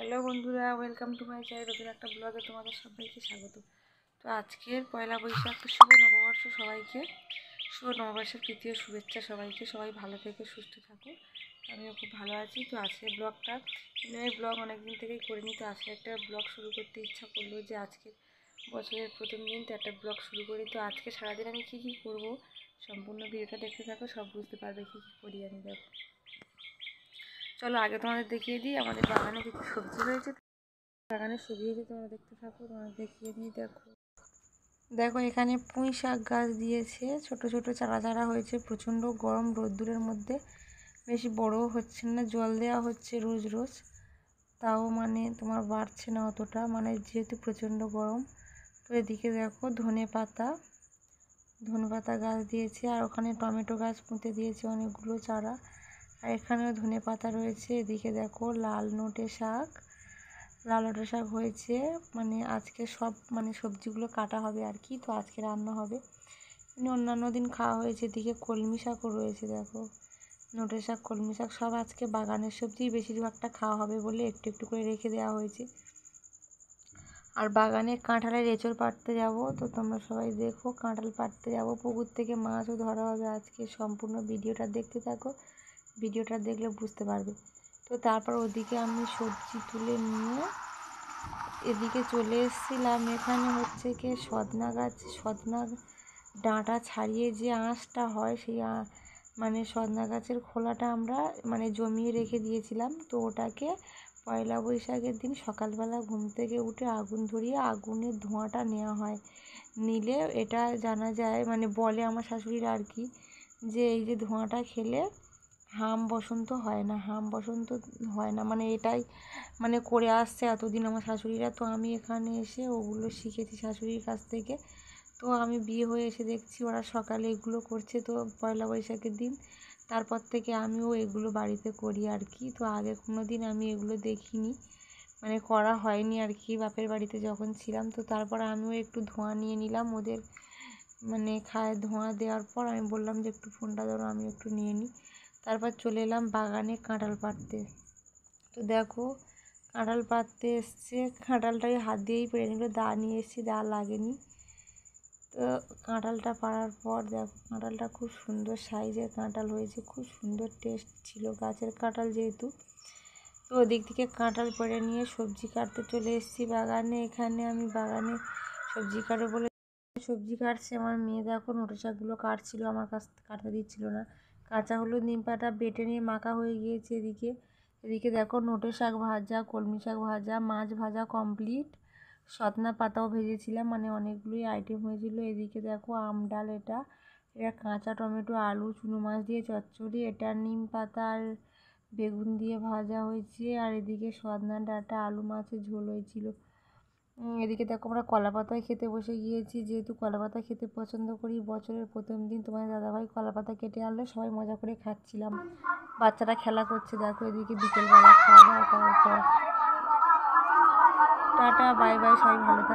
Hello বন্ধুরা, welcome to my channel. নতুন একটা ব্লগে তোমাদের সবাইকে স্বাগত। তো আজকের পয়লা বৈশাখ, শুভ নববর্ষ সবাইকে। শুভ নববর্ষের তৃতীয় শুভেচ্ছা সবাইকে। সবাই ভালো থেকে সুস্থ থাকো। আমিও খুব ভালো আছি। তো আজকের ব্লগটা এই ব্লগ অনেকদিন থেকেই করিনি, তো আজকে একটা ব্লগ শুরু করতে ইচ্ছা করলো যে আজকে বছরের প্রথম দিন, তো একটা ব্লগ শুরু করি। তো আজকে সারাদিন আমি কী করবো সম্পূর্ণ ভিডিওটা দেখতে থাকো, সব বুঝতে পারবে কী করি আমি। দেখো, চলো আগে তোমাদের দেখিয়ে দিই আমাদের বাগানে কিছু সবজি হয়েছে। বাগানে সবজি হয়েছে, তোমরা দেখতে থাকো, তোমাদের দেখিয়ে দিই। দেখো এখানে পুঁই শাক গাছ দিয়েছে, ছোট ছোট চারা চারা হয়েছে। প্রচণ্ড গরম, রোদ্দুরের মধ্যে বেশি বড়ও হচ্ছে না, জল দেওয়া হচ্ছে রোজ রোজ, তাও তোমার বাড়ছে না অতটা, যেহেতু প্রচণ্ড গরম। তো এদিকে দেখো ধনে পাতা গাছ দিয়েছে, আর ওখানে টমেটো গাছ পুঁতে দিয়েছে অনেকগুলো চারা, আর এখানেও ধনে পাতা রয়েছে। এদিকে দেখো লাল নোটে শাক হয়েছে। আজকে সব সবজিগুলো কাটা হবে আর কি, তো আজকে রান্না হবে। অন্যান্য দিন খাওয়া হয়েছে। এদিকে কলমি শাকও রয়েছে, দেখো নোটে শাক, কলমি শাক সব আজকে বাগানের সবজি বেশিরভাগটা খাওয়া হবে বলে একটু একটু করে রেখে দেওয়া হয়েছে। আর বাগানে কাঁঠালের এঁচড় পাড়তে যাব, তো তোমরা সবাই দেখো কাঁঠাল পাড়তে যাব। পুকুর থেকে মাছও ধরা হবে আজকে। সম্পূর্ণ ভিডিওটা দেখতে থাকো, ভিডিওটা দেখলে বুঝতে পারবে। তো তারপর ওদিকে আমি সবজি তুলে নিয়ে এদিকে চলে এসেছিলাম। এখানে হচ্ছে কি সজনা ডাঁটা ছাড়িয়ে যে আঁশটা হয়, সেই সজনা গাছের খোলাটা আমরা জমিয়ে রেখে দিয়েছিলাম। তো ওটাকে পয়লা বৈশাখের দিন সকালবেলা ঘুম থেকে উঠে আগুন ধরিয়ে আগুনের ধোঁয়াটা নেওয়া হয়। নিলে এটা জানা যায়, বলে আমার শাশুড়িরা আর কি, যে এই যে ধোঁয়াটা খেলে হাম বসন্ত হয় না, এটাই করে আসছে এতদিন আমার শাশুড়িরা। তো আমি এখানে এসে ওগুলো শিখেছি শাশুড়ির কাছ থেকে। তো আমি বিয়ে হয়ে এসে দেখছি ওরা সকালে এগুলো করছে, তো পয়লা বৈশাখের দিন। তারপর থেকে আমিও এগুলো বাড়িতে করি আর কি। তো আগে কোনো দিন আমি এগুলো দেখিনি, করা হয়নি আর কি বাপের বাড়িতে যখন ছিলাম। তো তারপর আমিও একটু ধোঁয়া নিয়ে নিলাম ওদের ধোঁয়া দেওয়ার পর আমি বললাম যে একটু ফোনটা ধরো, আমি একটু নিয়ে নিই। তারপর চলে এলাম বাগানে কাঁঠাল পাড়তে। তো দেখো কাঁঠাল পাড়তে এসছে, কাঁঠালটাই হাত দিয়েই পেড়ে নিল, দা নিয়ে এসেছি, দা লাগেনি। তো কাঁঠালটা পাড়ার পর দেখো কাঁঠালটা খুব সুন্দর সাইজের কাঁঠাল হয়েছে, খুব সুন্দর টেস্ট ছিল, গাছের কাঁঠাল যেহেতু। তো ওদিক থেকে কাঁঠাল পেড়ে নিয়ে সবজি কাটতে চলে এসেছি বাগানে। এখানে আমি বাগানে সবজি কাটছে আমার মেয়ে। দেখো নোটে শাকগুলো কাটছিল, আমার কাছ কাটতে দিচ্ছিল না। কাঁচা হলুদ নিম পাতা বেটে নিয়ে মাখা হয়ে গিয়েছে। এদিকে দেখো নোটে শাক ভাজা, কলমি শাক ভাজা, মাছ ভাজা কমপ্লিট। সজনা পাতাও ভেজেছিলাম, অনেকগুলোই আইটেম হয়েছিল। এদিকে দেখো আম ডাল, এটা কাঁচা টমেটো, আলু, চুনো মাছ দিয়ে চচ্চড়ি, এটা নিম পাতা আর বেগুন দিয়ে ভাজা হয়েছে। আর এদিকে সজনা ডাঁটা, আলু মাছের ঝোল হয়েছিল। এদিকে দেখো আমরা কলা পাতায় খেতে বসে গিয়েছি, যেহেতু কলা পাতা খেতে পছন্দ করি। বছরের প্রথম দিন তোমার দাদাভাই কলা পাতা কেটে আনলো, সবাই মজা করে খাচ্ছিলাম, বাচ্চারা খেলা করছে। দেখো এদিকে বিকেলবেলা খাওয়া দাওয়া করার পর টাটা বাই বাই, সবাই ভালো থাকবে।